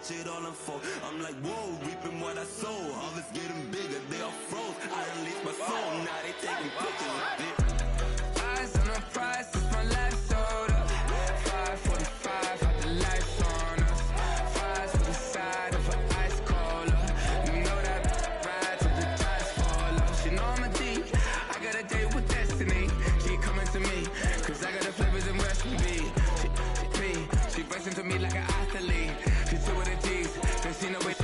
watch it all unfold. I'm like, whoa, reaping what I sow. Harvest getting bigger, they all froze. I released my soul, now they taking pictures of it. Eyes on the prize, it's my last order. 5:45, got the lights on us. Fries for the side of an ice cola. You know that ride till the tides fall off. She know I'm a D, I got a date with destiny. She coming to me, cause I got the flavors and recipe. She racing to me like an athlete. She two with the G's, then she know it.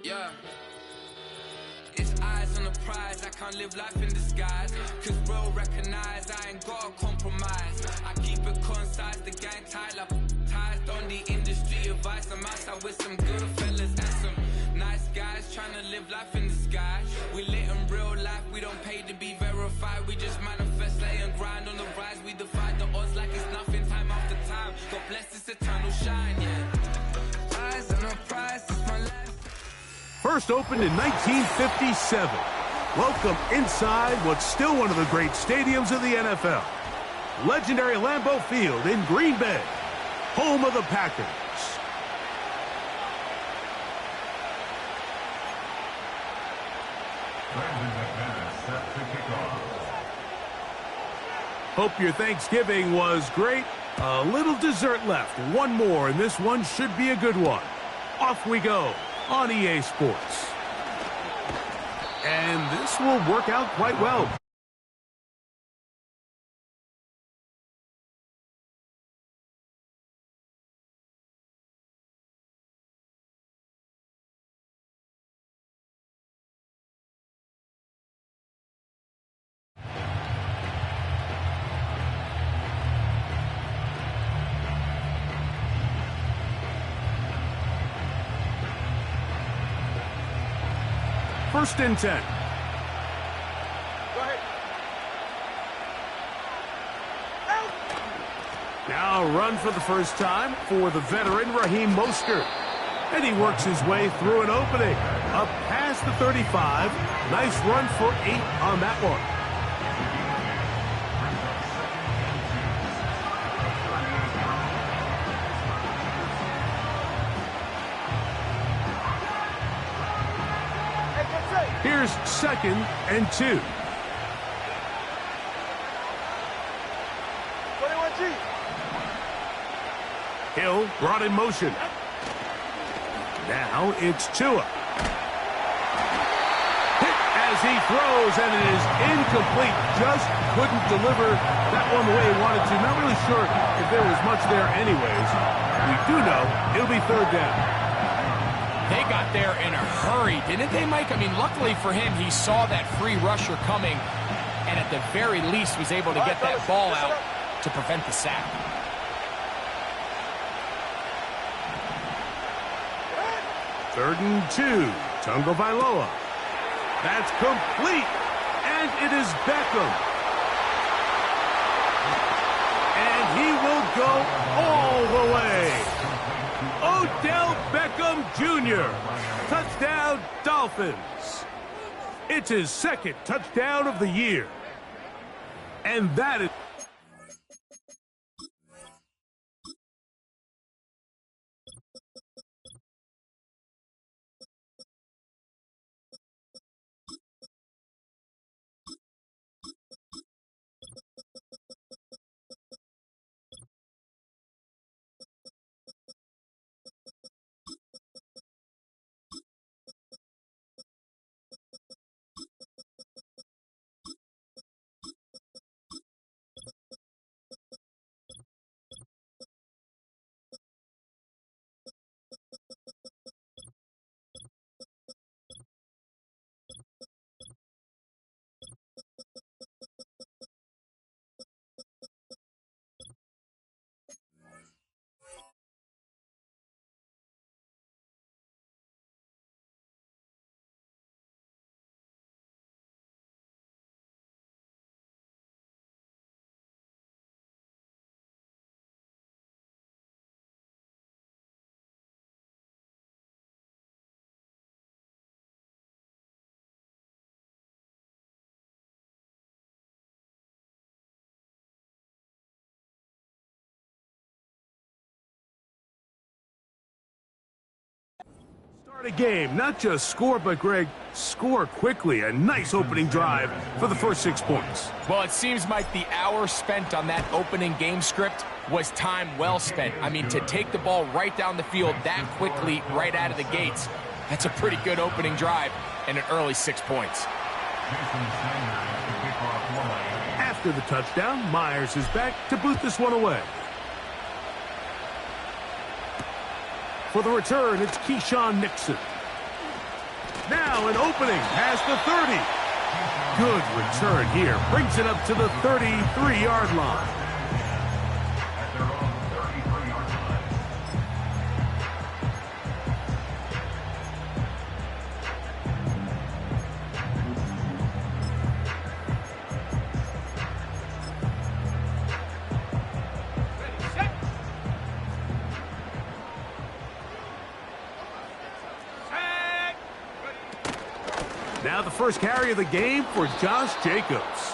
Yeah. It's eyes on the prize, I can't live life in disguise. Cause real recognize I ain't gotta compromise. I keep it concise, the gang tied up. Ties on the industry advice. I'm outside with some good fellas and some nice guys trying to live life in disguise. We lit in real life, we don't pay to be verified. We just manifest, lay and grind on the rise. We defy the odds like it's nothing, time after time. God bless this eternal shine, yeah. Eyes on the prize, it's my last. First opened in 1957. Welcome inside what's still one of the great stadiums of the NFL. Legendary Lambeau Field in Green Bay, home of the Packers. Hope your Thanksgiving was great. A little dessert left. One more, and this one should be a good one. Off we go on EA Sports. And this will work out quite well. First and 10. Go ahead. Now run for the first time for the veteran Raheem Mostert. And he works his way through an opening. Up past the 35. Nice run for 8 on that one. Here's second and 2. 21G. Hill brought in motion. Now it's Tua. Hit as he throws, and it is incomplete. Just couldn't deliver that one the way he wanted to. Not really sure if there was much there anyways. We do know it'll be third down. They got there in a hurry, didn't they, Mike? I mean, luckily for him, he saw that free rusher coming, and at the very least was able to get that ball out to prevent the sack. Third and 2. Tungo Vailoa. That's complete, and it is Beckham. And he will go all the way. Odell Beckham Jr. Touchdown, Dolphins. It's his second touchdown of the year. And that is... A game, not just score, but Greg, score quickly. A nice opening drive for the first 6 points. Well, it seems like the hour spent on that opening game script was time well spent. I mean, to take the ball right down the field that quickly, right out of the gates, that's a pretty good opening drive and an early 6 points. After the touchdown, Myers is back to boot this one away. For the return, it's Keyshawn Nixon. Now an opening past the 30. Good return here. Brings it up to the 33-yard line. Now the first carry of the game for Josh Jacobs.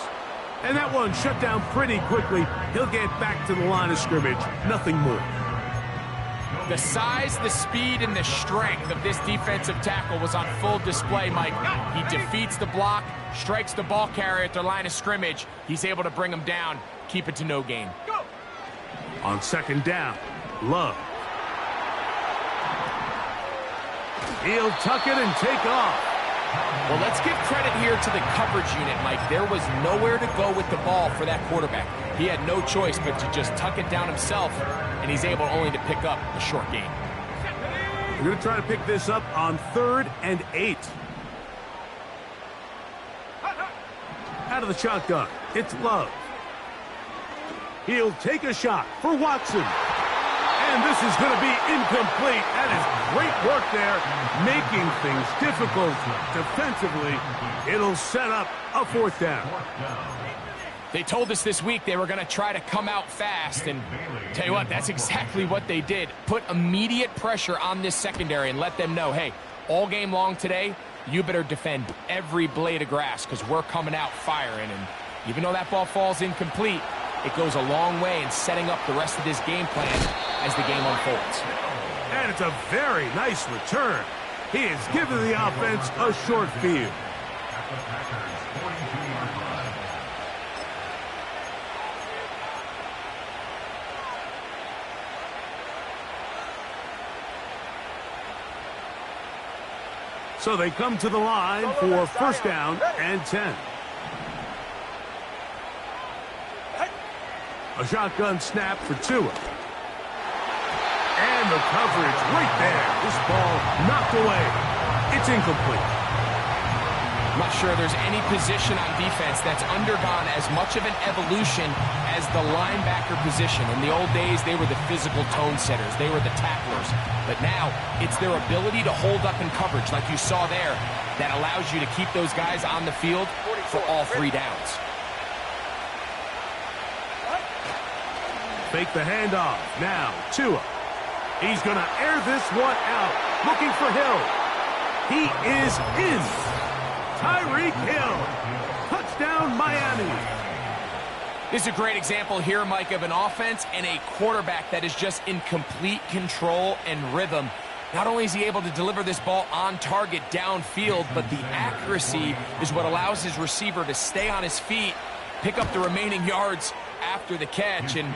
And that one shut down pretty quickly. He'll get back to the line of scrimmage. Nothing more. The size, the speed, and the strength of this defensive tackle was on full display, Mike. He defeats the block, strikes the ball carrier at their line of scrimmage. He's able to bring him down, keep it to no gain. On second down, Love. He'll tuck it and take off. Well, let's give credit here to the coverage unit, Mike. There was nowhere to go with the ball for that quarterback. He had no choice but to just tuck it down himself, and he's able only to pick up a short gain. We're going to try to pick this up on 3rd and 8. Out of the shotgun, it's Love. He'll take a shot for Watson. And this is going to be incomplete. That is great work there, making things difficult defensively. It'll set up a 4th down. They told us this week they were going to try to come out fast, and tell you what, that's exactly what they did. Put immediate pressure on this secondary and let them know, hey, all game long today, you better defend every blade of grass because we're coming out firing. And even though that ball falls incomplete, it goes a long way in setting up the rest of this game plan as the game unfolds. And it's a very nice return. He is giving the offense a short field. So they come to the line for 1st down and 10. A shotgun snap for Tua. And the coverage right there. This ball knocked away. It's incomplete. I'm not sure there's any position on defense that's undergone as much of an evolution as the linebacker position. In the old days, they were the physical tone setters. They were the tacklers. But now, it's their ability to hold up in coverage, like you saw there, that allows you to keep those guys on the field for all 3 downs. Fake the handoff. Now, Tua. He's going to air this one out. Looking for Hill. He is in. Tyreek Hill. Touchdown, Miami. This is a great example here, Mike, of an offense and a quarterback that is just in complete control and rhythm. Not only is he able to deliver this ball on target downfield, but the accuracy is what allows his receiver to stay on his feet, pick up the remaining yards after the catch, and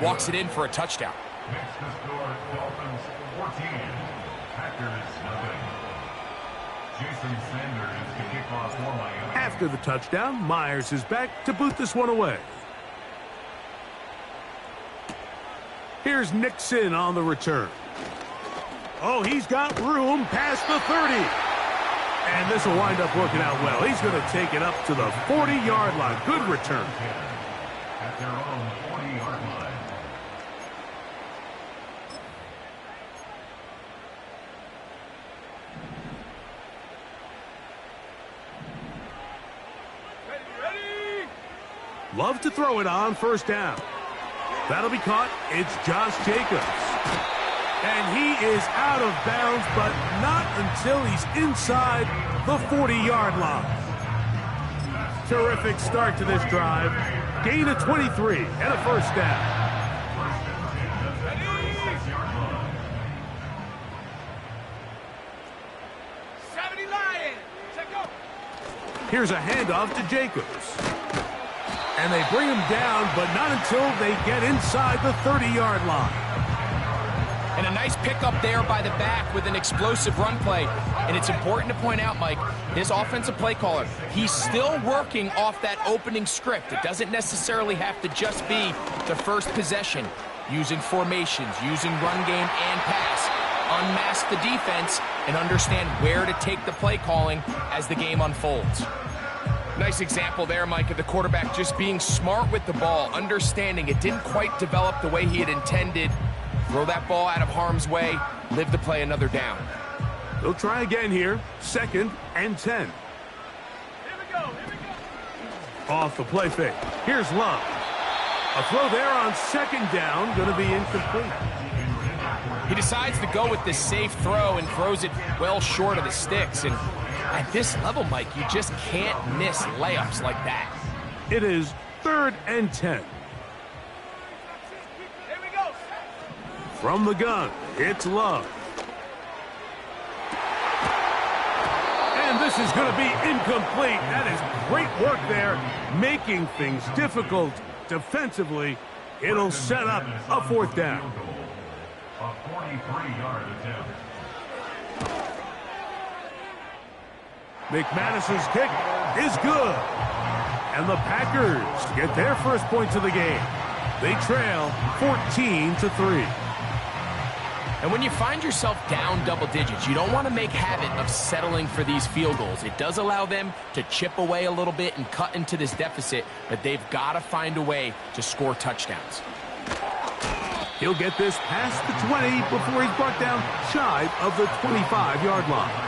walks it in for a touchdown. Next to score, Dolphins 14, Packers nothing. Jason Sanders to kick off for Miami. After the touchdown, Myers is back to boot this one away. Here's Nixon on the return. Oh, he's got room past the 30. And this will wind up working out well. He's going to take it up to the 40-yard line. Good return. At their own 40-yard line. Love to throw it on 1st down. That'll be caught. It's Josh Jacobs. And he is out of bounds, but not until he's inside the 40-yard line. Terrific start to this drive. Gain of 23 and a 1st down. Here's a handoff to Jacobs. And they bring him down, but not until they get inside the 30-yard line. And a nice pickup there by the back with an explosive run play. And it's important to point out, Mike, his offensive play caller, he's still working off that opening script. It doesn't necessarily have to just be the first possession. Using formations, using run game and pass. Unmask the defense and understand where to take the play calling as the game unfolds. Nice example there, Mike, of the quarterback just being smart with the ball, understanding it didn't quite develop the way he had intended. Throw that ball out of harm's way, live to play another down. They'll try again here, 2nd and 10. Here we go. Off the play fake. Here's Love. A throw there on 2nd down, going to be incomplete. He decides to go with this safe throw and throws it well short of the sticks. And at this level, Mike, you just can't miss layups like that. It is 3rd and 10. Here we go. From the gun, it's Love. And this is going to be incomplete. That is great work there, making things difficult defensively. It'll set up a 4th down. A 43-yard attempt. McManus's kick is good. And the Packers get their first points of the game. They trail 14-3. And when you find yourself down double digits, you don't want to make habit of settling for these field goals. It does allow them to chip away a little bit and cut into this deficit, but they've got to find a way to score touchdowns. He'll get this past the 20 before he's brought down shy of the 25-yard line.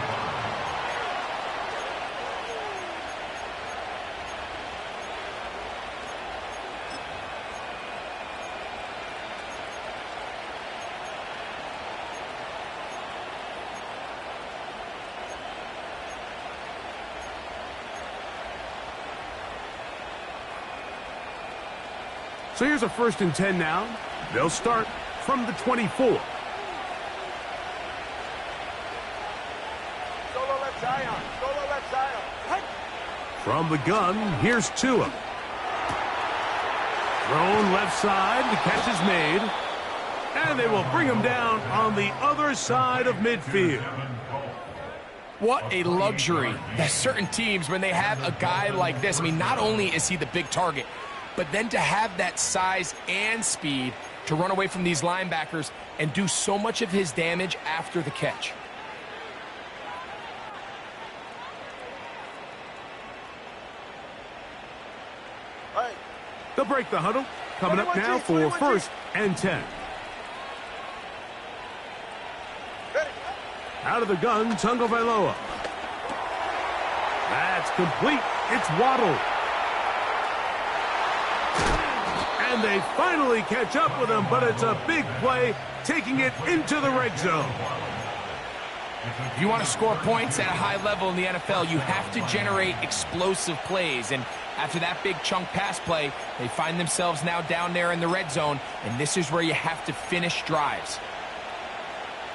So here's a 1st and 10 now. They'll start from the 24. Solo left Zion. Solo left Zion. What? From the gun, here's Tua. Thrown left side, the catch is made. And they will bring him down on the other side of midfield. What a luxury that certain teams, when they have a guy like this, I mean, not only is he the big target, but then to have that size and speed to run away from these linebackers and do so much of his damage after the catch. Hey. They'll break the huddle. Coming up now for 1st and 10. Ready. Out of the gun, Tagovailoa. That's complete. It's Waddle. And they finally catch up with him, but it's a big play, taking it into the red zone. If you want to score points at a high level in the NFL, you have to generate explosive plays. And after that big chunk pass play, they find themselves now down there in the red zone, and this is where you have to finish drives.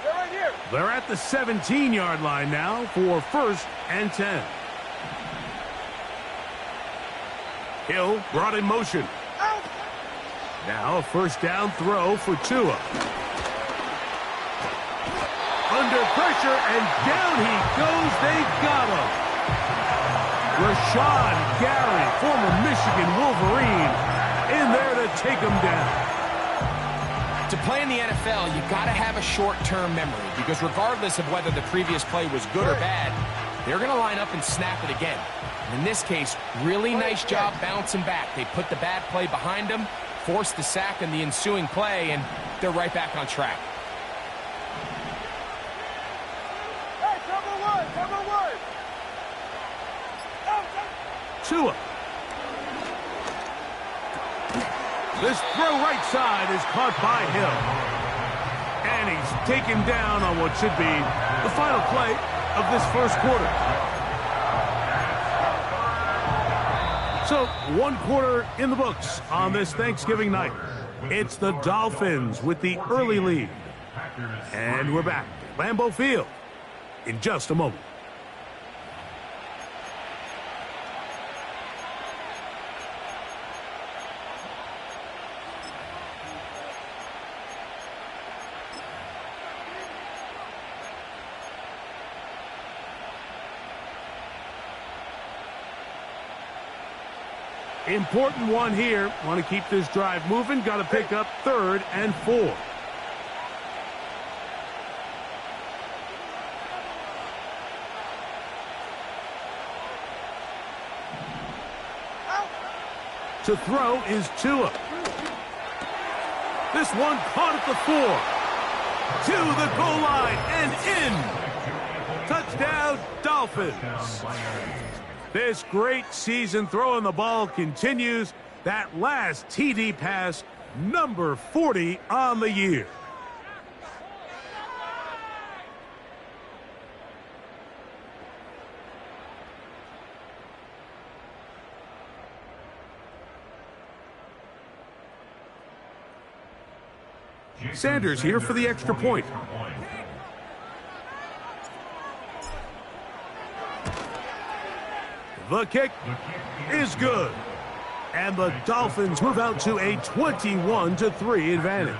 They're right here. They're at the 17-yard line now for 1st and 10. Hill brought in motion. Out. Now a 1st down throw for Tua. Under pressure, and down he goes. They got him. Rashawn Gary, former Michigan Wolverine, in there to take him down. To play in the NFL, you got to have a short-term memory, because regardless of whether the previous play was good or bad, they're going to line up and snap it again. And in this case, really nice job bouncing back. They put the bad play behind them, forced the sack in the ensuing play, and they're right back on track. Hey, cover one. Tua. This throw right side is caught by Hill. And he's taken down on what should be the final play of this 1st quarter. So, 1 quarter in the books on this Thanksgiving night. It's the Dolphins with the early lead. And we're back at Lambeau Field in just a moment. Important one here. Want to keep this drive moving. Got to pick up 3rd and 4. To throw is Tua. This one caught at the 4. To the goal line and in. Touchdown, Dolphins. This great season throwing the ball continues. That last TD pass, number 40 on the year. Sanders here for the extra point. The kick is good. And the Dolphins move out to a 21-3 advantage.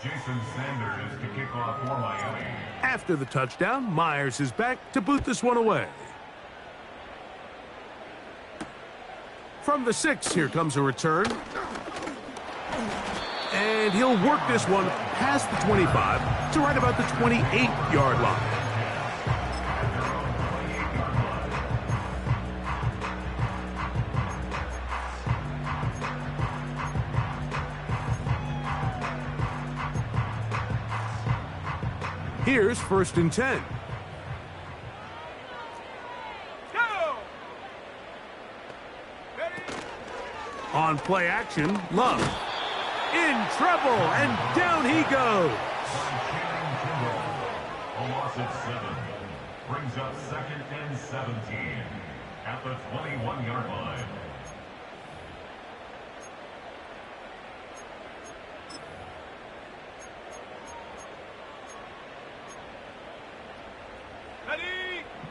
Jason Sanders to kick off for Miami. After the touchdown, Myers is back to boot this one away. From the 6, here comes a return. And he'll work this one past the 25 to right about the 28-yard line. Here's 1st and 10. On play action, Love. In trouble, and down he goes. A loss of 7. Brings up 2nd and 17 at the 21-yard line.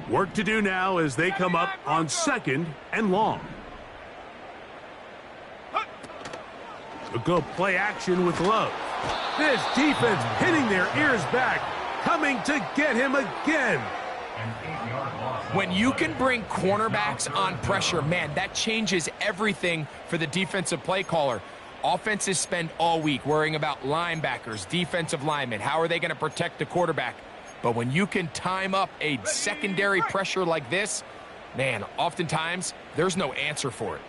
Work to do now as they come up on 2nd and long. A good play action with Love. This defense pinning their ears back, coming to get him again. When you can bring cornerbacks on pressure, man, that changes everything for the defensive play caller. Offenses spend all week worrying about linebackers, defensive linemen. How are they going to protect the quarterback? But when you can time up a secondary pressure like this, man, oftentimes there's no answer for it.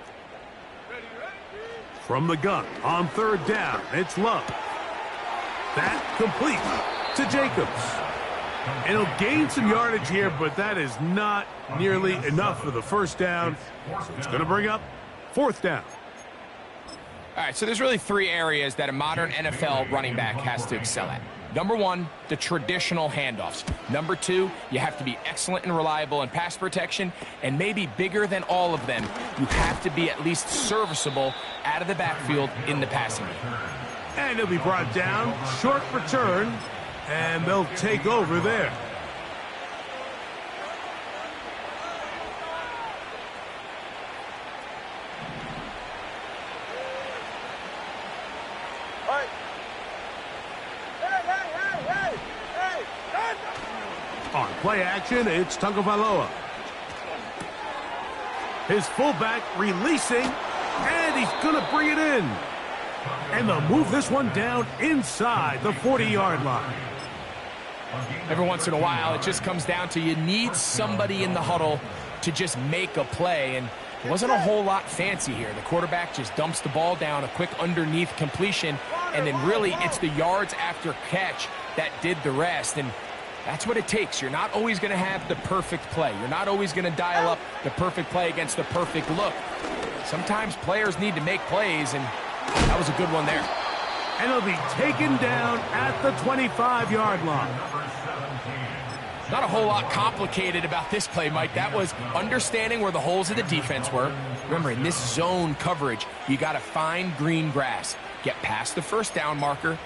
From the gun on 3rd down, it's Love. That complete to Jacobs. And he'll gain some yardage here, but that is not nearly enough for the 1st down. So it's going to bring up 4th down. All right, so there's really 3 areas that a modern NFL running back has to excel at. Number 1, the traditional handoffs. Number 2, you have to be excellent and reliable in pass protection. And maybe bigger than all of them, you have to be at least serviceable out of the backfield in the passing game. And he'll be brought down, short return, and they'll take over there. On play action, it's Tagovailoa. His fullback releasing, and he's going to bring it in. And they'll move this one down inside the 40-yard line. Every once in a while, it just comes down to you need somebody in the huddle to just make a play. And it wasn't a whole lot fancy here. The quarterback just dumps the ball down, a quick underneath completion, and then really it's the yards after catch that did the rest. And that's what it takes. You're not always going to have the perfect play. You're not always going to dial up the perfect play against the perfect look. Sometimes players need to make plays, and that was a good one there. And he'll be taken down at the 25-yard line. Not a whole lot complicated about this play, Mike. That was understanding where the holes of the defense were. Remember, in this zone coverage, you got to find green grass. Get past the 1st down marker,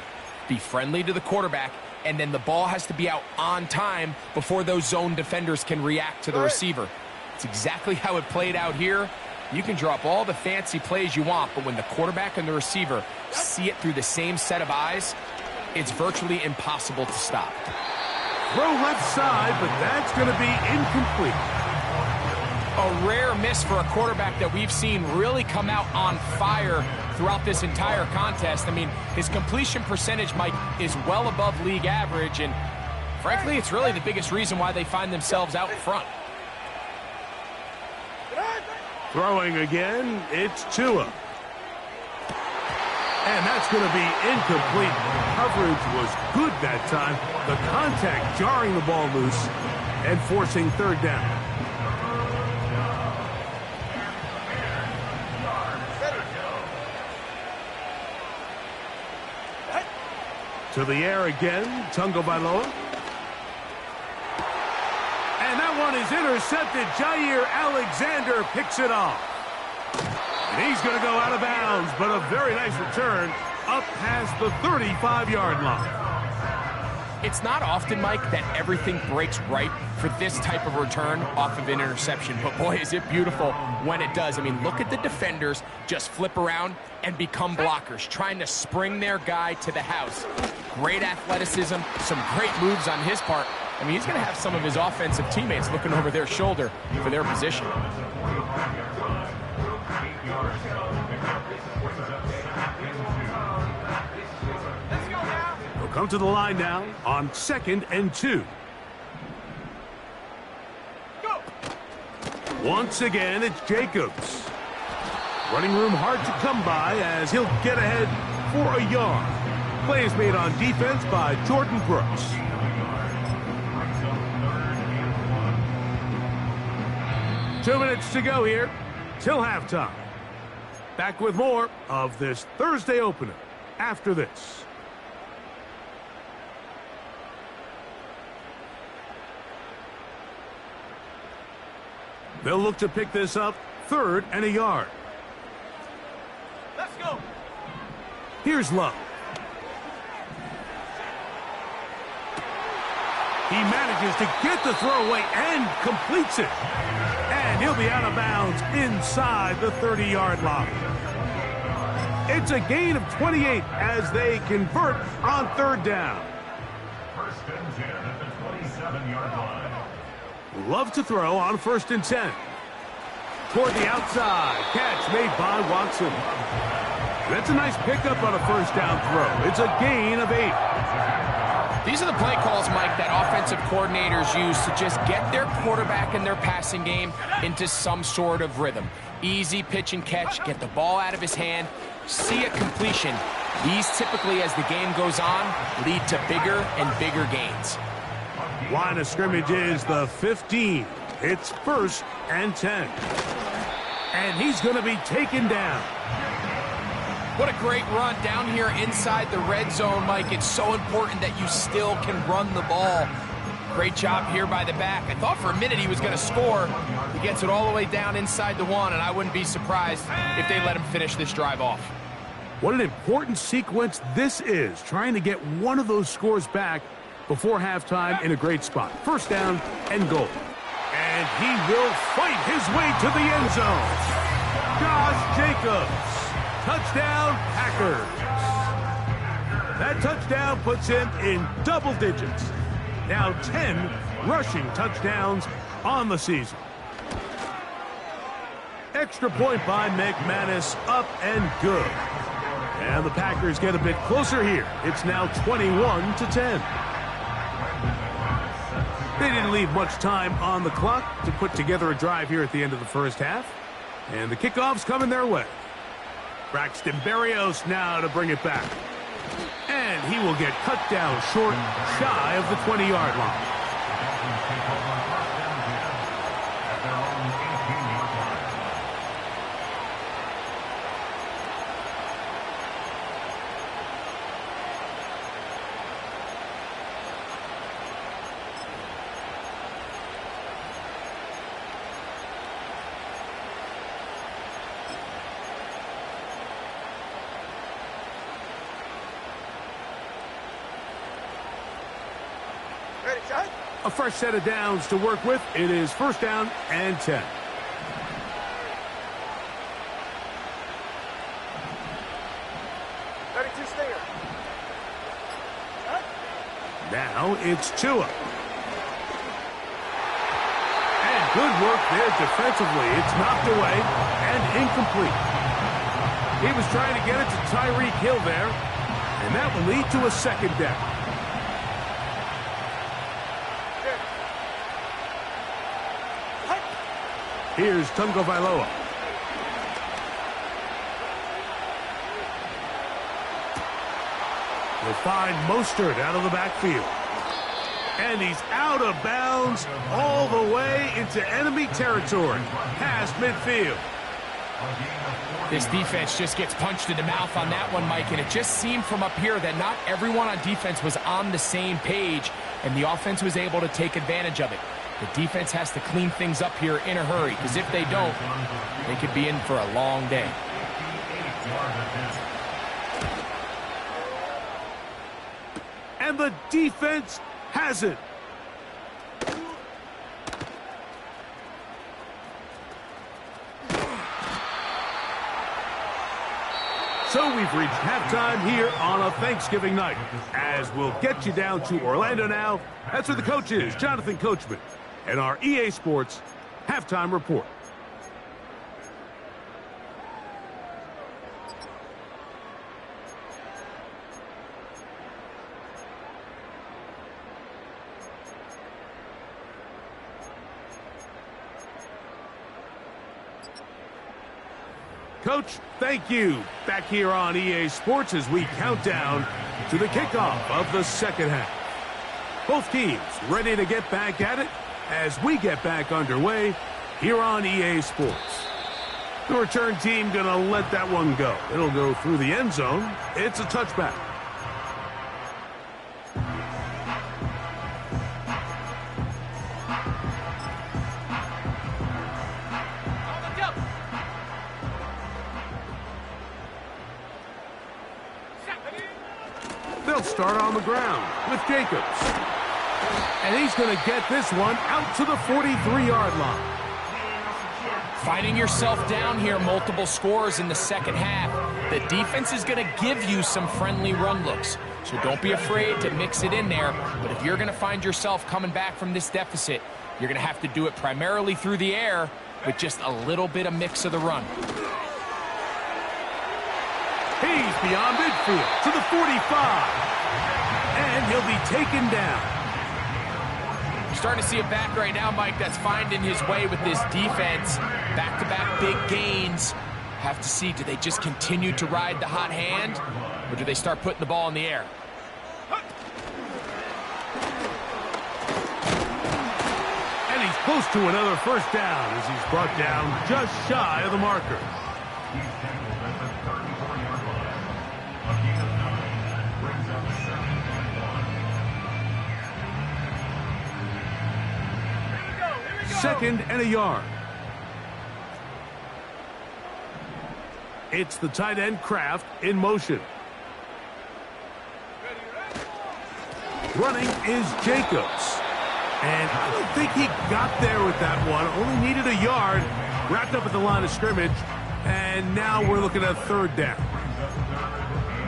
be friendly to the quarterback, and then the ball has to be out on time before those zone defenders can react to the receiver. It's exactly how it played out here. You can drop all the fancy plays you want, but when the quarterback and the receiver see it through the same set of eyes, it's virtually impossible to stop. Throw left side, but that's going to be incomplete. A rare miss for a quarterback that we've seen really come out on fire throughout this entire contest. I mean, his completion percentage, Mike, is well above league average, and frankly, it's really the biggest reason why they find themselves out front. Throwing again, it's Tua. And that's going to be incomplete. Coverage was good that time. The contact jarring the ball loose and forcing third down. To the air again, Tunga Vailoa. And that one is intercepted. Jair Alexander picks it off. And he's going to go out of bounds, but a very nice return up past the 35-yard line. It's not often, Mike, that everything breaks right for this type of return off of an interception. But boy, is it beautiful when it does. I mean, look at the defenders just flip around and become blockers, trying to spring their guy to the house. Great athleticism, some great moves on his part. I mean, he's going to have some of his offensive teammates looking over their shoulder for their position. He'll come to the line now on 2nd and 2. Once again, it's Jacobs. Running room hard to come by as he'll get ahead for a yard. Play is made on defense by Jordan Brooks. Two minutes to go here till halftime. Back with more of this Thursday opener after this. They'll look to pick this up 3rd and a yard. Let's go. Here's Love. He manages to get the throw away and completes it. And he'll be out of bounds inside the 30-yard line. It's a gain of 28 as they convert on 3rd down. 1st and 10 at the 27-yard line. Love to throw on 1st and 10. Toward the outside. Catch made by Watson. That's a nice pickup on a 1st down throw. It's a gain of 8. These are the play calls, Mike, that offensive coordinators use to just get their quarterback and their passing game into some sort of rhythm. Easy pitch and catch, get the ball out of his hand, see a completion. These typically, as the game goes on, lead to bigger and bigger gains. Line of scrimmage is the 15. It's 1st and 10. And he's going to be taken down. What a great run down here inside the red zone, Mike. It's so important that you still can run the ball. Great job here by the back. I thought for a minute he was going to score. He gets it all the way down inside the 1, and I wouldn't be surprised if they let him finish this drive off. What an important sequence this is, trying to get one of those scores back before halftime in a great spot. 1st down and goal. And he will fight his way to the end zone. Josh Jacobs. Touchdown, Packers. That touchdown puts him in double digits. Now 10 rushing touchdowns on the season. Extra point by McManus, up and good. And the Packers get a bit closer here. It's now 21-10. They didn't leave much time on the clock to put together a drive here at the end of the 1st half. And the kickoff's coming their way. Braxton Berrios now to bring it back. And he will get cut down short, shy of the 20-yard line. Ready, shot? A fresh set of downs to work with. It is 1st down and 10. Now it's Tua. And good work there defensively. It's knocked away and incomplete. He was trying to get it to Tyreek Hill there, and that will lead to a second down. Here's Tungo Vailoa. You'll find Mostert out of the backfield. And he's out of bounds all the way into enemy territory, past midfield. This defense just gets punched in the mouth on that one, Mike, and it just seemed from up here that not everyone on defense was on the same page, and the offense was able to take advantage of it. The defense has to clean things up here in a hurry, because if they don't, they could be in for a long day. And the defense has it. So we've reached halftime here on a Thanksgiving night. As we'll get you down to Orlando now. That's where the coach is, Jonathan Coachman, and our EA Sports Halftime Report. Coach, thank you. Back here on EA Sports as we count down to the kickoff of the second half. Both teams ready to get back at it as we get back underway here on EA Sports. The return team going to let that one go. It'll go through the end zone. It's a touchback. They'll start on the ground with Jacobs. And he's going to get this one out to the 43-yard line. Finding yourself down here, multiple scores in the second half. The defense is going to give you some friendly run looks. So don't be afraid to mix it in there. But if you're going to find yourself coming back from this deficit, you're going to have to do it primarily through the air with just a little bit of mix of the run. He's beyond midfield to the 45. And he'll be taken down. You're starting to see a back right now, Mike, that's finding his way with this defense. Back-to-back big gains. Have to see, do they just continue to ride the hot hand, or do they start putting the ball in the air? And he's close to another first down as he's brought down just shy of the marker. Second and a yard. It's the tight end Kraft in motion. Running is Jacobs. And I don't think he got there with that one. Only needed a yard. Wrapped up at the line of scrimmage. And now we're looking at third down.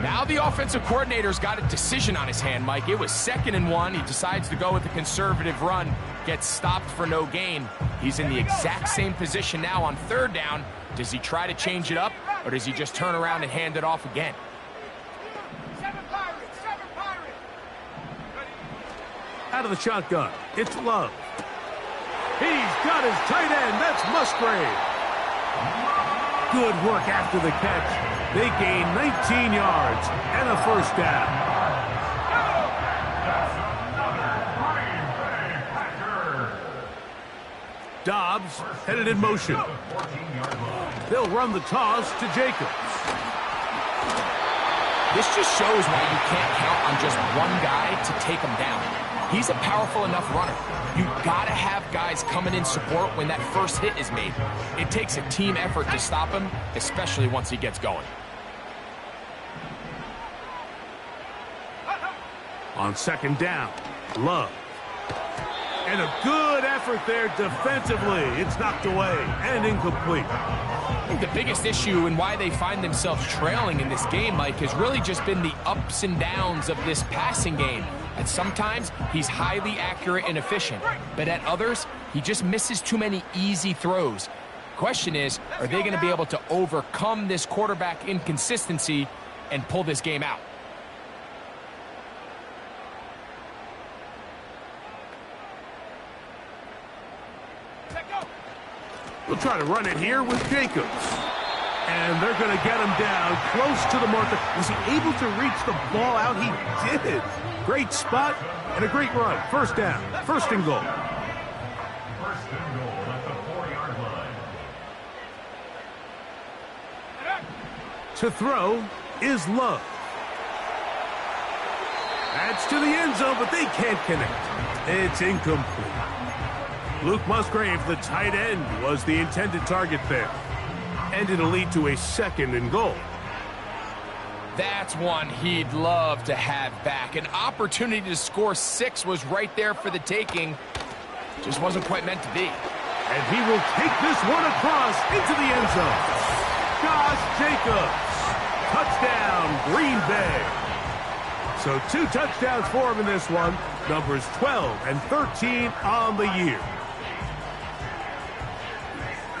Now the offensive coordinator's got a decision on his hand, Mike. It was 2nd and 1. He decides to go with a conservative run. Gets stopped for no gain. He's in the exact same position now on third down. Does he try to change it up, or does he just turn around and hand it off again? Out of the shotgun, it's Love. He's got his tight end. That's Musgrave. Good work after the catch. They gain 19 yards and a first down. Dobbs headed in motion. They'll run the toss to Jacobs. This just shows why you can't count on just one guy to take him down. He's a powerful enough runner. You gotta have guys coming in support when that first hit is made. It takes a team effort to stop him, especially once he gets going. On second down, Love. And a good effort there defensively. It's knocked away and incomplete. I think the biggest issue and why they find themselves trailing in this game, Mike, has really just been the ups and downs of this passing game. At sometimes, he's highly accurate and efficient, but at others, he just misses too many easy throws. Question is, are they going to be able to overcome this quarterback inconsistency and pull this game out? We'll try to run it here with Jacobs. And they're going to get him down close to the marker. Was he able to reach the ball out? He did. Great spot and a great run. First down. First and goal. First and goal at the 4-yard line. To throw is Love. That's to the end zone, but they can't connect. It's incomplete. Luke Musgrave, the tight end, was the intended target there. And it'll lead to a second and goal. That's one he'd love to have back. An opportunity to score 6 was right there for the taking. Just wasn't quite meant to be. And he will take this one across into the end zone. Josh Jacobs. Touchdown, Green Bay. So 2 touchdowns for him in this one. Numbers 12 and 13 on the year.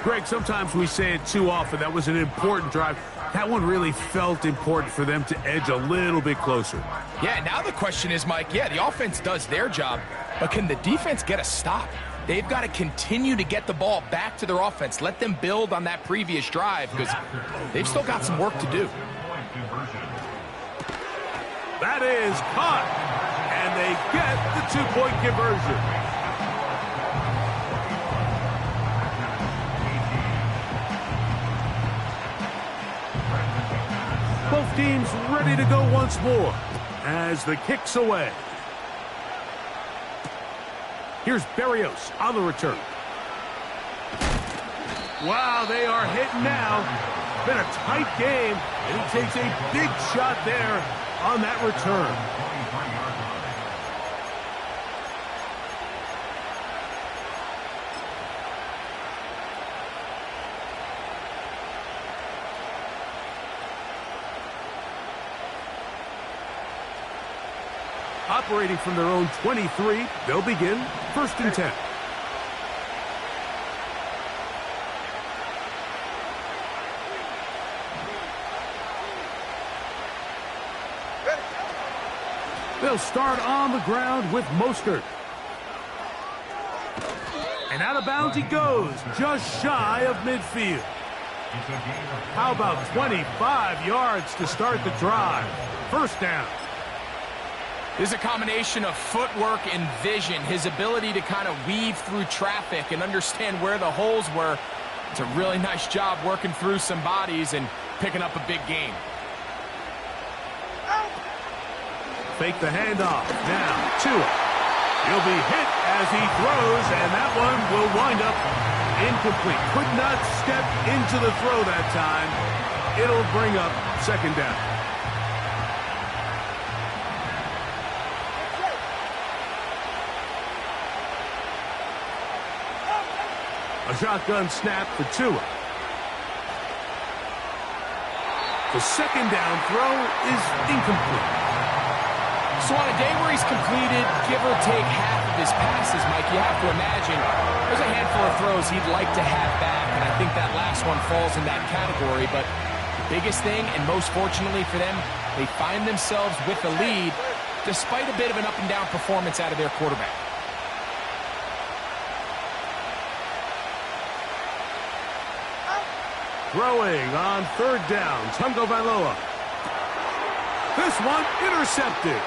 Greg, sometimes we say it too often. That was an important drive. That one really felt important for them to edge a little bit closer. Yeah, now the question is, Mike, the offense does their job, but can the defense get a stop? They've got to continue to get the ball back to their offense. Let them build on that previous drive because they've still got some work to do. That is caught, and they get the 2-point conversion. Both teams ready to go once more as the kick's away. Here's Berrios on the return. Wow, they are hitting now. Been a tight game, and he takes a big shot there on that return. Operating from their own 23, they'll begin first and 10. They'll start on the ground with Mostert. And out of bounds he goes, just shy of midfield. How about 25 yards to start the drive? First down. This is a combination of footwork and vision, his ability to kind of weave through traffic and understand where the holes were. It's a really nice job working through some bodies and picking up a big game. Fake the handoff. Now, Tua. He'll be hit as he throws, and that one will wind up incomplete. Could not step into the throw that time. It'll bring up second down. A shotgun snap for Tua. The second down throw is incomplete. So on a day where he's completed, give or take half of his passes, Mike, you have to imagine there's a handful of throws he'd like to have back, and I think that last one falls in that category. But the biggest thing, and most fortunately for them, they find themselves with the lead despite a bit of an up-and-down performance out of their quarterback. Throwing on third down, Tungo Vailoa. This one intercepted.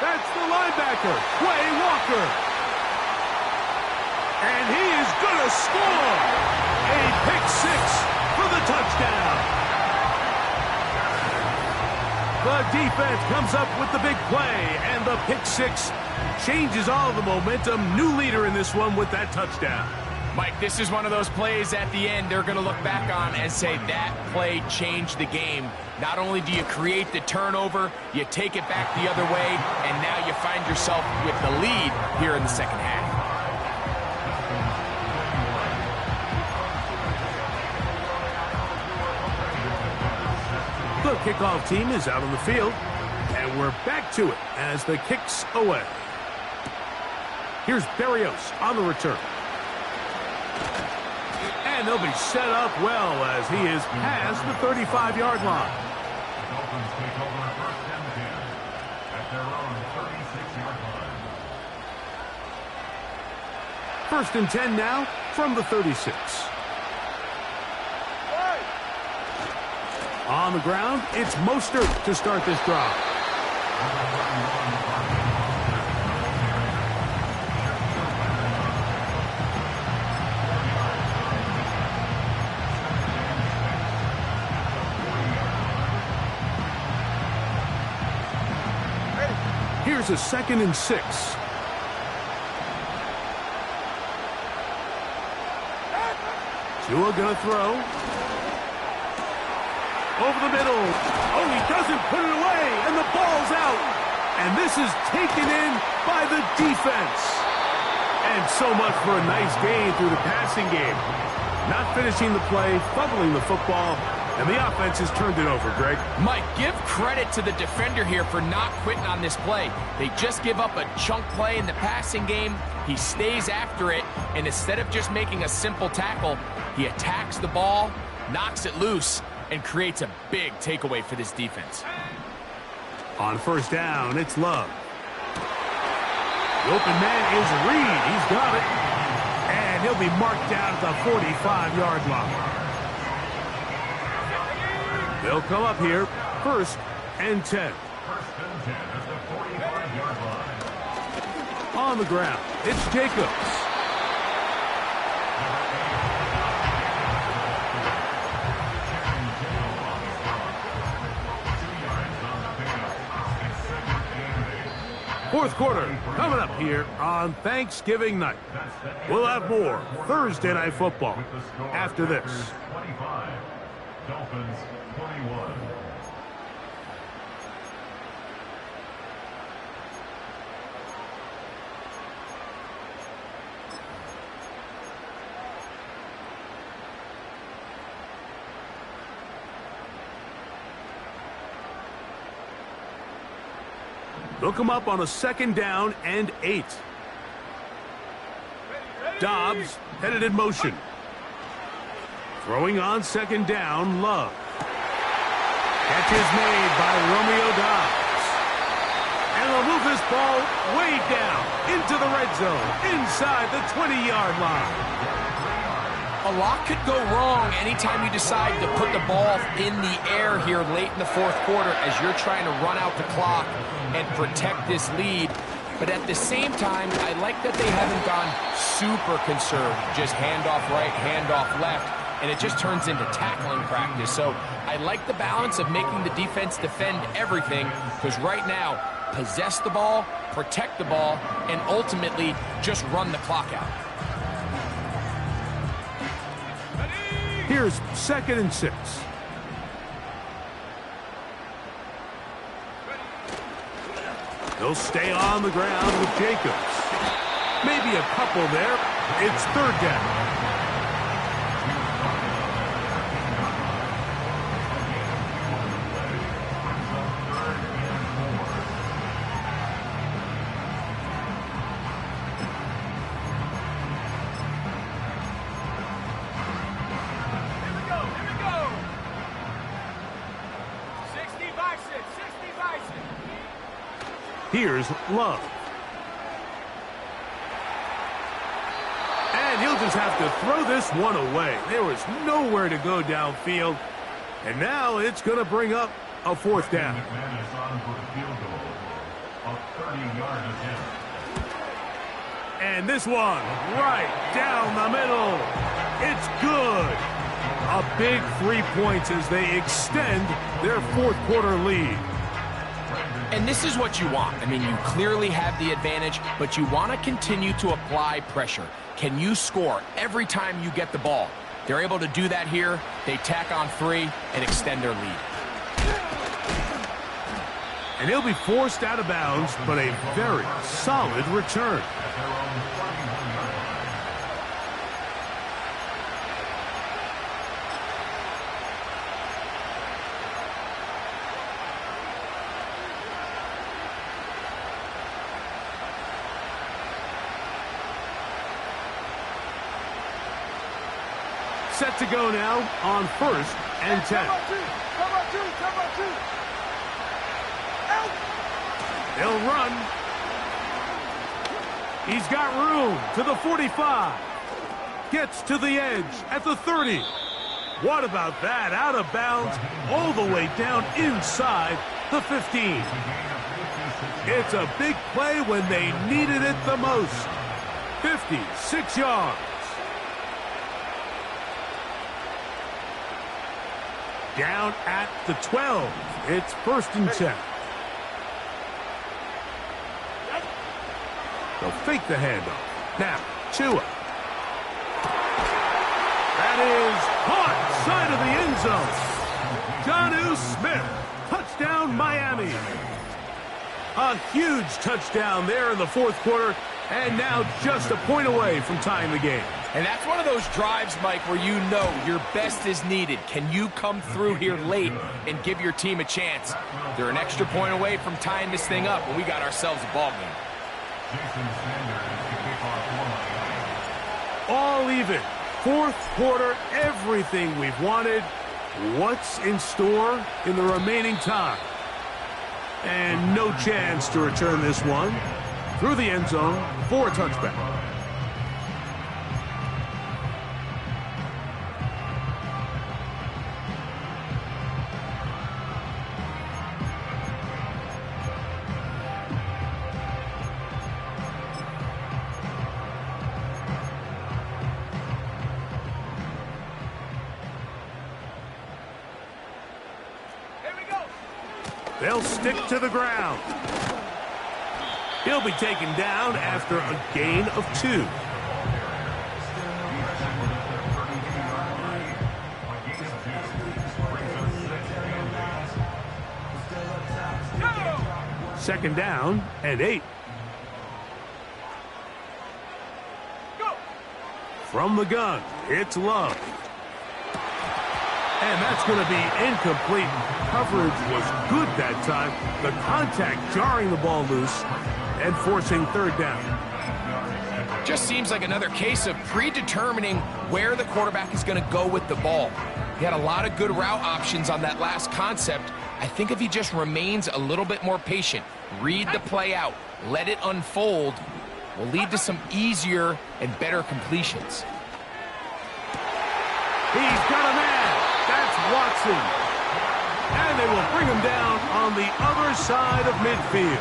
That's the linebacker, Quay Walker. And he is going to score. A pick-6 for the touchdown. The defense comes up with the big play, and the pick-6 changes all the momentum. New leader in this one with that touchdown. Mike, this is one of those plays at the end they're going to look back on and say that play changed the game. Not only do you create the turnover, you take it back the other way, and now you find yourself with the lead here in the second half. The kickoff team is out on the field, and And we're back to it as the kick's away. Here's Berrios on the return. And they'll be set up well as he is past the 35-yard line. The Dolphins take over first and 10 at their own 36-yard line. First and 10 now from the 36. On the ground, it's Mostert to start this drive. Here's a 2nd and 6. Tua gonna throw. Over the middle. Oh, he doesn't put it away, and the ball's out. And this is taken in by the defense. And so much for a nice gain through the passing game. Not finishing the play, fumbling the football, and the offense has turned it over, Greg. Mike, give credit to the defender here for not quitting on this play. They just give up a chunk play in the passing game. He stays after it, and instead of just making a simple tackle, he attacks the ball, knocks it loose, and creates a big takeaway for this defense. On first down, it's Love. The open man is Reed. He's got it. And he'll be marked down at the 45-yard line. They'll come up here, 1st and 10. First and 10 at the 45-yard line. On the ground, it's Jacobs. Fourth quarter coming up here on Thanksgiving night. We'll have more Thursday Night Football after this. 25, Dolphins 21. They'll come up on a 2nd down and 8. Dobbs headed in motion. Throwing on 2nd down, Love. Catch is made by Romeo Dobbs. And they'll move this ball way down into the red zone, inside the 20-yard line. A lot could go wrong anytime you decide to put the ball in the air here late in the 4th quarter as you're trying to run out the clock and protect this lead. But at the same time, I like that they haven't gone super conserved. Just handoff right, handoff left, and it just turns into tackling practice. So I like the balance of making the defense defend everything, because right now, possess the ball, protect the ball, and ultimately just run the clock out. Here's 2nd and 6. They'll stay on the ground with Jacobs. Maybe a couple there. It's 3rd down. Here's Love. And he'll just have to throw this one away. There was nowhere to go downfield. And now it's going to bring up a 4th down. McMahon is on for the field goal. A 30-yard attempt. And this one right down the middle. It's good. A big 3 points as they extend their 4th quarter lead. And this is what you want. I mean, you clearly have the advantage, but you want to continue to apply pressure. Can you score every time you get the ball? They're able to do that here. They tack on 3 and extend their lead. And he'll be forced out of bounds, but a very solid return. Set to go now on 1st and 10. They'll run. He's got room to the 45. Gets to the edge at the 30. What about that? Out of bounds all the way down inside the 15. It's a big play when they needed it the most. 56 yards. Down at the 12. It's 1st and 10. They'll fake the handoff. Now, Tua. That is caught side of the end zone. Jonnu Smith. Touchdown, Miami. A huge touchdown there in the 4th quarter, and now just a point away from tying the game. And that's one of those drives, Mike, where you know your best is needed. Can you come through here late and give your team a chance? They're an extra point away from tying this thing up, and we got ourselves a ball game. All even. 4th quarter, everything we've wanted. What's in store in the remaining time? And no chance to return this one through the end zone for a touchback. They'll stick to the ground. He'll be taken down after a gain of 2. Second down and 8. From the gun, it's Love. And that's going to be incomplete. Coverage was good that time. The contact jarring the ball loose and forcing 3rd down. Just seems like another case of predetermining where the quarterback is going to go with the ball. He had a lot of good route options on that last concept. I think if he just remains a little bit more patient, read the play out, let it unfold, will lead to some easier and better completions. He's got a man. That's Watson. And they will bring him down on the other side of midfield.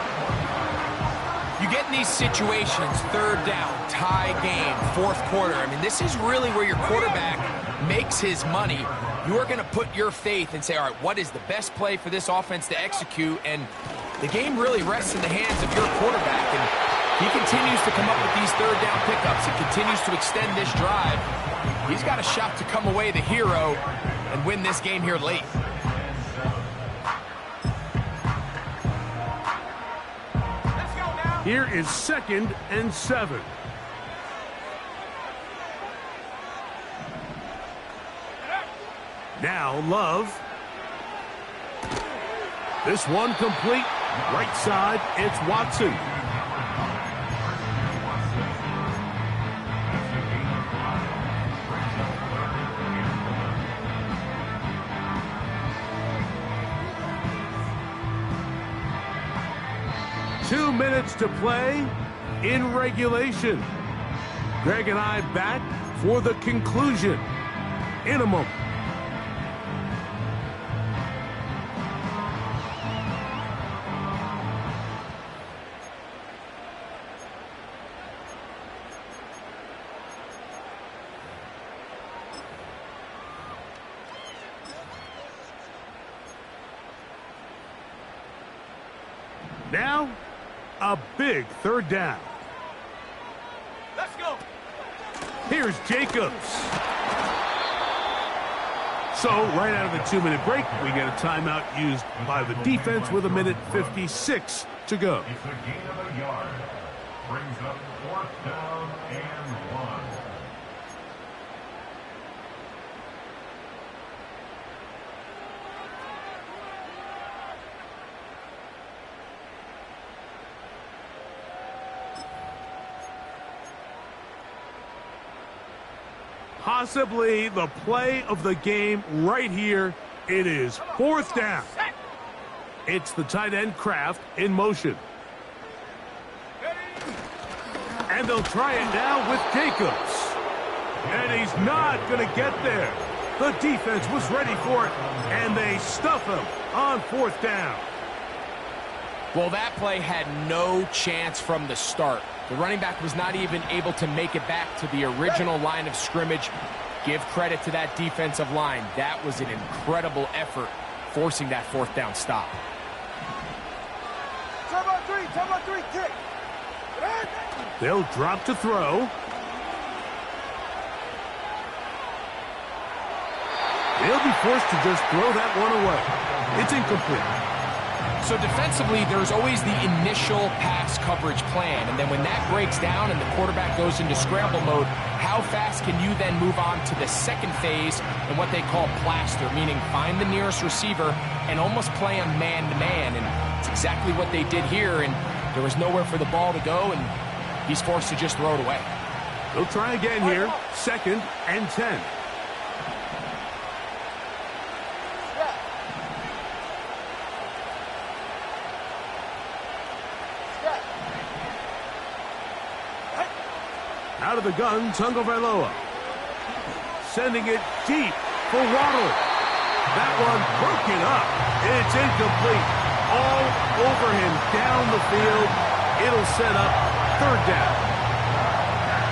You get in these situations, 3rd down, tie game, 4th quarter. I mean, this is really where your quarterback makes his money. You are going to put your faith and say, all right, what is the best play for this offense to execute? And the game really rests in the hands of your quarterback. And he continues to come up with these 3rd down pickups. He continues to extend this drive. He's got a shot to come away the hero and win this game here late. Here is 2nd and 7. Now Love. This one complete. Right side, it's Watson. Two minutes to play in regulation. Greg and I back for the conclusion in a moment. Now, a big 3rd down. Let's go. Here's Jacobs. So, right out of the 2-minute break, we get a timeout used by the defense with 1:56 to go. It's a gain of a yard. Brings up 4th down and 1. Possibly the play of the game right here. It is 4th down. It's the tight end Kraft in motion. And they'll try it now with Jacobs. And he's not going to get there. The defense was ready for it, and they stuff him on 4th down. Well, that play had no chance from the start. The running back was not even able to make it back to the original line of scrimmage. Give credit to that defensive line. That was an incredible effort, forcing that 4th down stop. Time on three, kick. They'll drop to throw. They'll be forced to just throw that one away. It's incomplete. So defensively, there's always the initial pass coverage plan, and then when that breaks down and the quarterback goes into scramble mode, how fast can you then move on to the second phase and what they call plaster, meaning find the nearest receiver and almost play them man-to-man, and it's exactly what they did here, and there was nowhere for the ball to go, and he's forced to just throw it away. They'll try again here, 2nd and 10. Out of the gun, Tagovailoa. Sending it deep for Waddle. That one broken up. It's incomplete. All over him down the field. It'll set up 3rd down.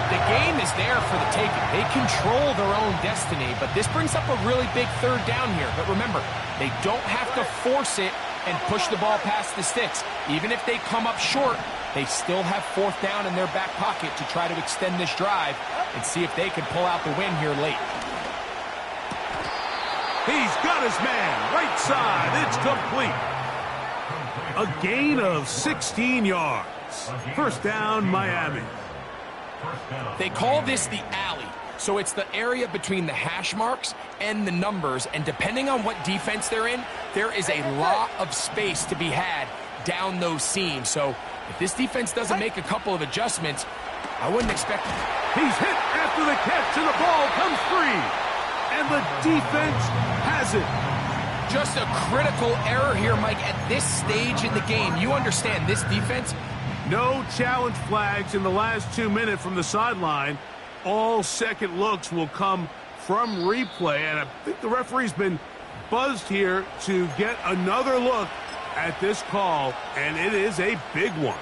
The game is there for the taking. They control their own destiny, but this brings up a really big 3rd down here. But remember, they don't have to force it and push the ball past the sticks. Even if they come up short, they still have 4th down in their back pocket to try to extend this drive and see if they can pull out the win here late. He's got his man, right side. It's complete. A gain of 16 yards. 1st down, Miami. They call this the alley. So it's the area between the hash marks and the numbers, and depending on what defense they're in, there is a lot of space to be had down those seams. So if this defense doesn't make a couple of adjustments, I wouldn't expect it. He's hit after the catch, and the ball comes free. And the defense has it. Just a critical error here, Mike, at this stage in the game. You understand this defense? No challenge flags in the last 2 minutes from the sideline. All second looks will come from replay, and I think the referee's been buzzed here to get another look at this call, and it is a big one.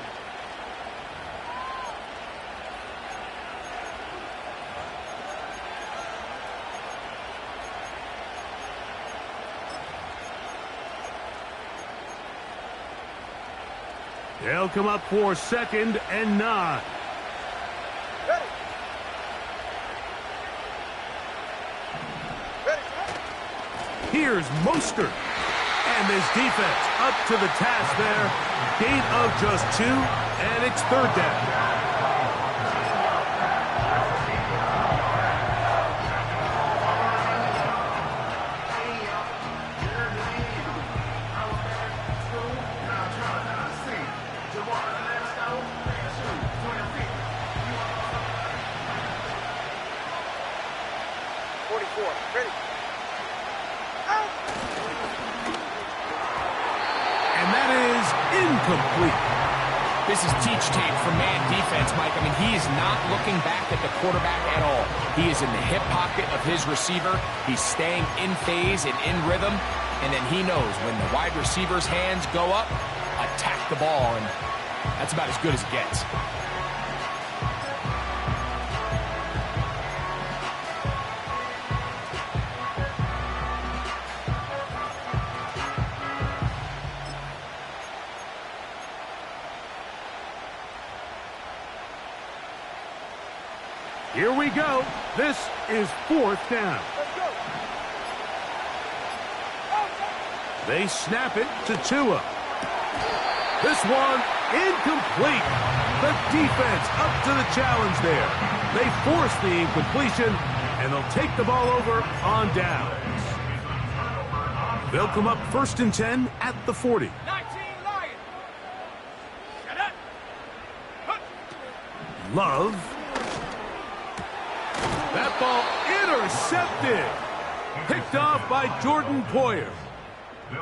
They'll come up for 2nd and 9. Here's Mostert. And this defense up to the task there. Gain of just 2, and it's 3rd down. Incomplete. This is teach tape for man defense, Mike. I mean, he is not looking back at the quarterback at all. He is in the hip pocket of his receiver. He's staying in phase and in rhythm. And then he knows when the wide receiver's hands go up, attack the ball. And that's about as good as it gets. Here we go. This is 4th down. They snap it to Tua. This one incomplete. The defense up to the challenge there. They force the incompletion, and they'll take the ball over on downs. They'll come up 1st and 10 at the 40. 19 Lions. Shut up. Love. That ball Intercepted. Picked off by Jordan Poyer.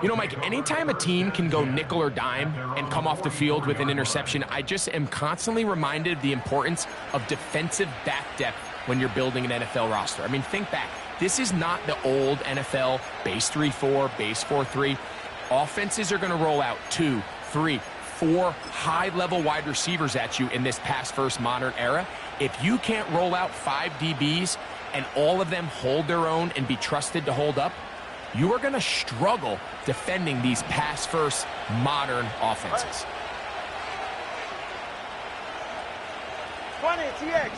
You know, Mike, anytime a team can go nickel or dime and come off the field with an interception, I just am constantly reminded of the importance of defensive back depth when you're building an NFL roster. I mean, think back. This is not the old NFL base 3-4, base 4-3. Offenses are going to roll out 2, 3, 4 high-level wide receivers at you in this pass-first modern era. If you can't roll out 5 DBs and all of them hold their own and be trusted to hold up, you are going to struggle defending these pass-first modern offenses. 20, TX.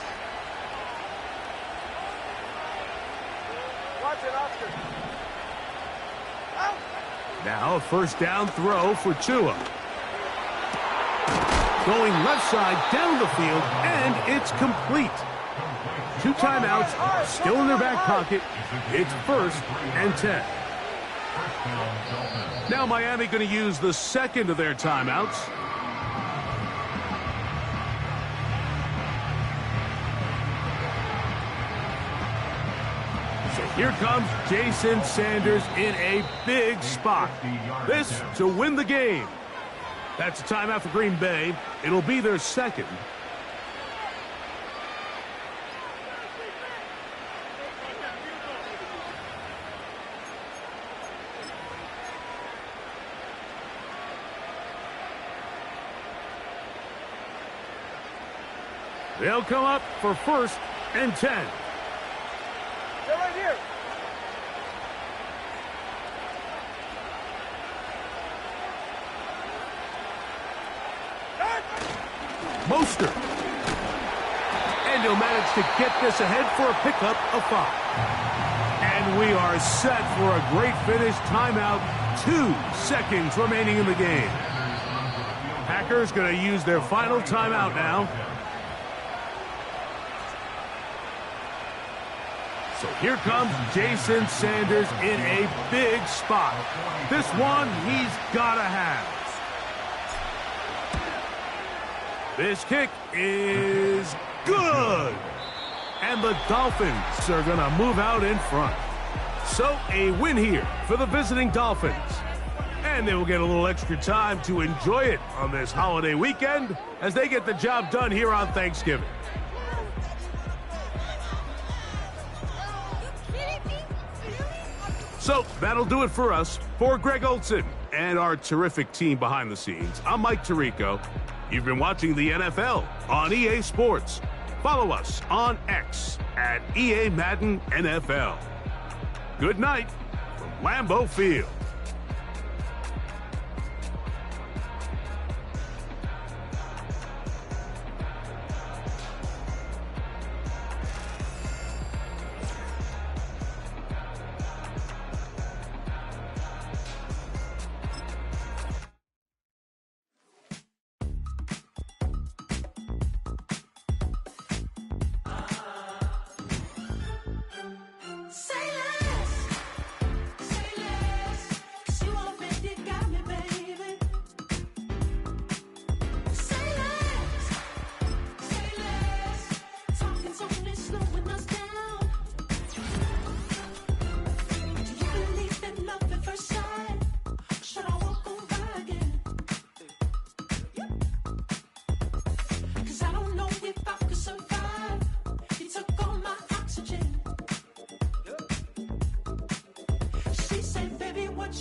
Watch it, Oscar. Out. Now a first down throw for Tua. Going left side down the field, and it's complete. 2 timeouts still in their back pocket. It's 1st and 10. Now Miami going to use the second of their timeouts. So here comes Jason Sanders in a big spot. This to win the game. That's a timeout for Green Bay. It'll be their second. They'll come up for 1st and 10. They're right here. Mostert. And he'll manage to get this ahead for a pickup of 5. And we are set for a great finish. Timeout. 2 seconds remaining in the game. Packers going to use their final timeout now. So here comes Jason Sanders in a big spot. This one he's got to have. This kick is good. And the Dolphins are going to move out in front. So a win here for the visiting Dolphins. And they will get a little extra time to enjoy it on this holiday weekend as they get the job done here on Thanksgiving. So that'll do it for us. For Greg Olson and our terrific team behind the scenes, I'm Mike Tirico. You've been watching the NFL on EA Sports. Follow us on X at EA Madden NFL. Good night from Lambeau Field.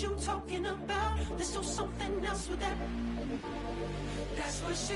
You talking about? Let's do something else with that. That's what she